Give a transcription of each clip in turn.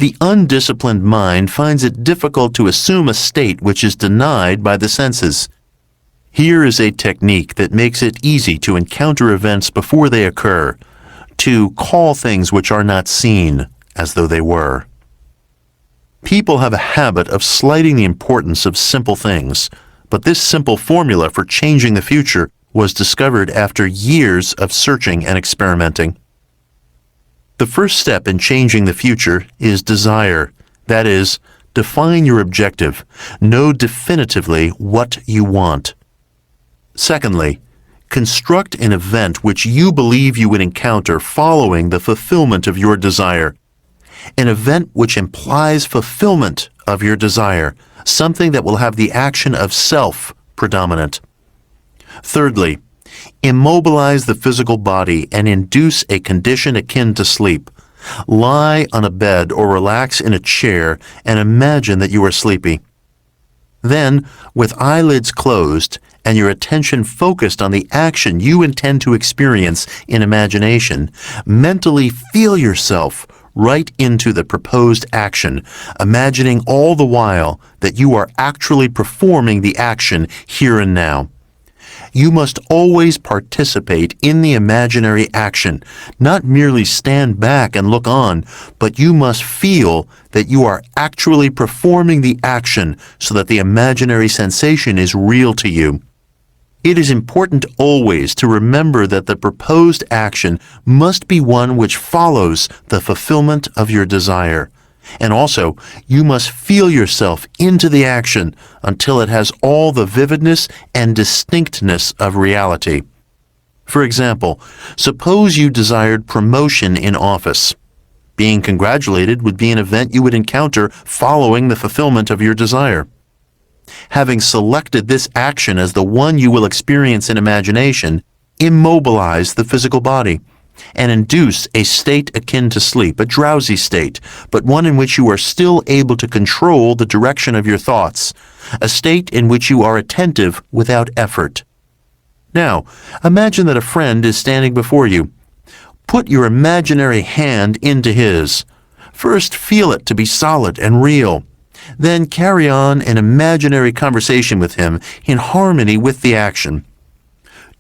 The undisciplined mind finds it difficult to assume a state which is denied by the senses. Here is a technique that makes it easy to encounter events before they occur, to call things which are not seen as though they were. People have a habit of slighting the importance of simple things, but this simple formula for changing the future was discovered after years of searching and experimenting. The first step in changing the future is desire. That is, define your objective. Know definitively what you want. Secondly, construct an event which you believe you would encounter following the fulfillment of your desire. An event which implies fulfillment of your desire, something that will have the action of self predominant. Thirdly, immobilize the physical body and induce a condition akin to sleep. Lie on a bed or relax in a chair and imagine that you are sleepy. Then, with eyelids closed and your attention focused on the action you intend to experience in imagination, mentally feel yourself right into the proposed action, imagining all the while that you are actually performing the action here and now. You must always participate in the imaginary action, not merely stand back and look on, but you must feel that you are actually performing the action so that the imaginary sensation is real to you. It is important always to remember that the proposed action must be one which follows the fulfillment of your desire. And also, you must feel yourself into the action until it has all the vividness and distinctness of reality. For example, suppose you desired promotion in office. Being congratulated would be an event you would encounter following the fulfillment of your desire. Having selected this action as the one you will experience in imagination, immobilize the physical body and induce a state akin to sleep, a drowsy state, but one in which you are still able to control the direction of your thoughts, a state in which you are attentive without effort. Now, imagine that a friend is standing before you. Put your imaginary hand into his. First, feel it to be solid and real. Then carry on an imaginary conversation with him in harmony with the action.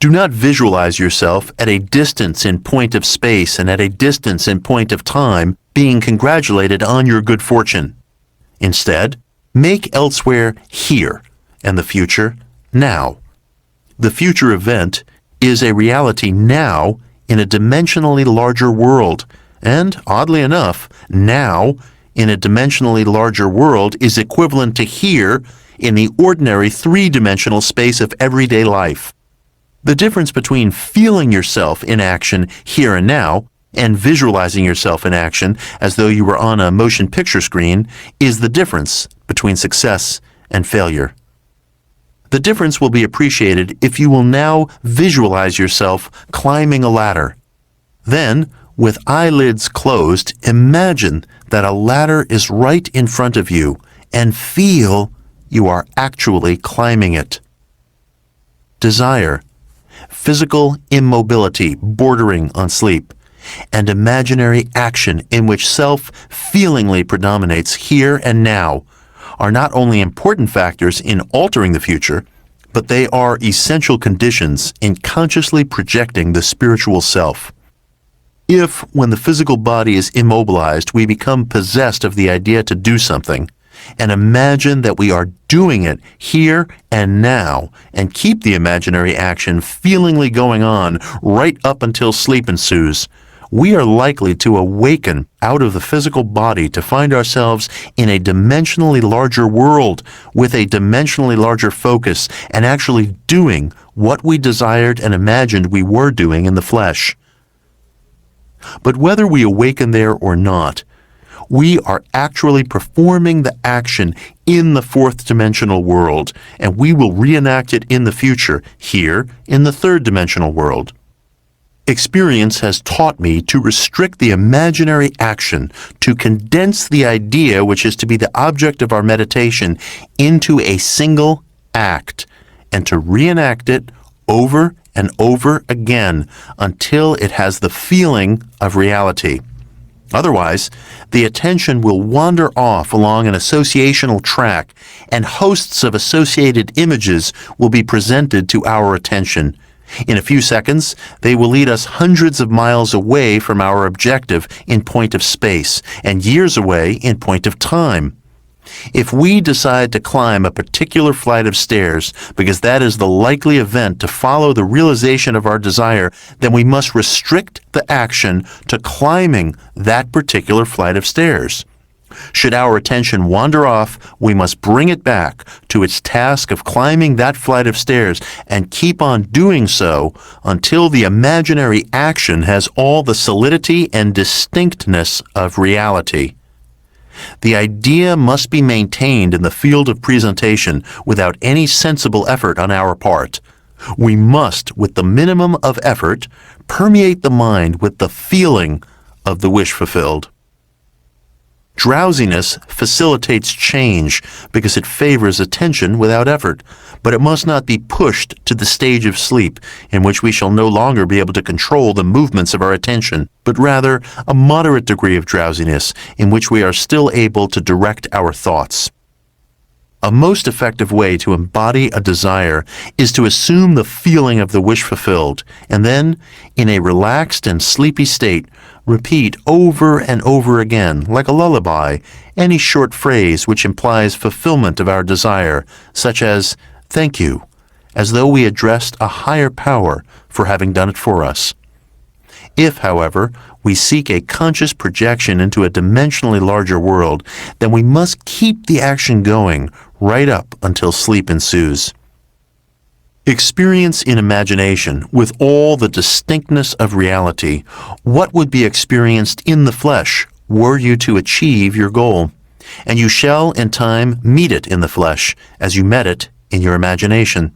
Do not visualize yourself at a distance in point of space and at a distance in point of time being congratulated on your good fortune. Instead, make elsewhere here and the future now. The future event is a reality now in a dimensionally larger world, and oddly enough, now in a dimensionally larger world is equivalent to here in the ordinary three-dimensional space of everyday life. The difference between feeling yourself in action here and now and visualizing yourself in action as though you were on a motion picture screen is the difference between success and failure. The difference will be appreciated if you will now visualize yourself climbing a ladder. Then, with eyelids closed, imagine that a ladder is right in front of you and feel you are actually climbing it. Desire, physical immobility bordering on sleep, and imaginary action in which self feelingly predominates here and now are not only important factors in altering the future, but they are essential conditions in consciously projecting the spiritual self. If, when the physical body is immobilized, we become possessed of the idea to do something, and imagine that we are doing it here and now, and keep the imaginary action feelingly going on right up until sleep ensues, we are likely to awaken out of the physical body to find ourselves in a dimensionally larger world with a dimensionally larger focus and actually doing what we desired and imagined we were doing in the flesh. But whether we awaken there or not, we are actually performing the action in the fourth dimensional world, and we will reenact it in the future here in the third dimensional world. Experience has taught me to restrict the imaginary action, to condense the idea which is to be the object of our meditation into a single act, and to reenact it over and over again until it has the feeling of reality. Otherwise, the attention will wander off along an associational track, and hosts of associated images will be presented to our attention. In a few seconds, they will lead us hundreds of miles away from our objective in point of space, and years away in point of time. If we decide to climb a particular flight of stairs because that is the likely event to follow the realization of our desire, then we must restrict the action to climbing that particular flight of stairs. Should our attention wander off, we must bring it back to its task of climbing that flight of stairs and keep on doing so until the imaginary action has all the solidity and distinctness of reality. The idea must be maintained in the field of presentation without any sensible effort on our part. We must, with the minimum of effort, permeate the mind with the feeling of the wish fulfilled. Drowsiness facilitates change because it favors attention without effort, but it must not be pushed to the stage of sleep in which we shall no longer be able to control the movements of our attention, but rather a moderate degree of drowsiness in which we are still able to direct our thoughts. A most effective way to embody a desire is to assume the feeling of the wish fulfilled, and then, in a relaxed and sleepy state, repeat over and over again, like a lullaby, any short phrase which implies fulfillment of our desire, such as, "Thank you," as though we addressed a higher power for having done it for us. If, however, we seek a conscious projection into a dimensionally larger world, then we must keep the action going right up until sleep ensues. Experience in imagination, with all the distinctness of reality, what would be experienced in the flesh were you to achieve your goal. And you shall, in time, meet it in the flesh, as you met it in your imagination.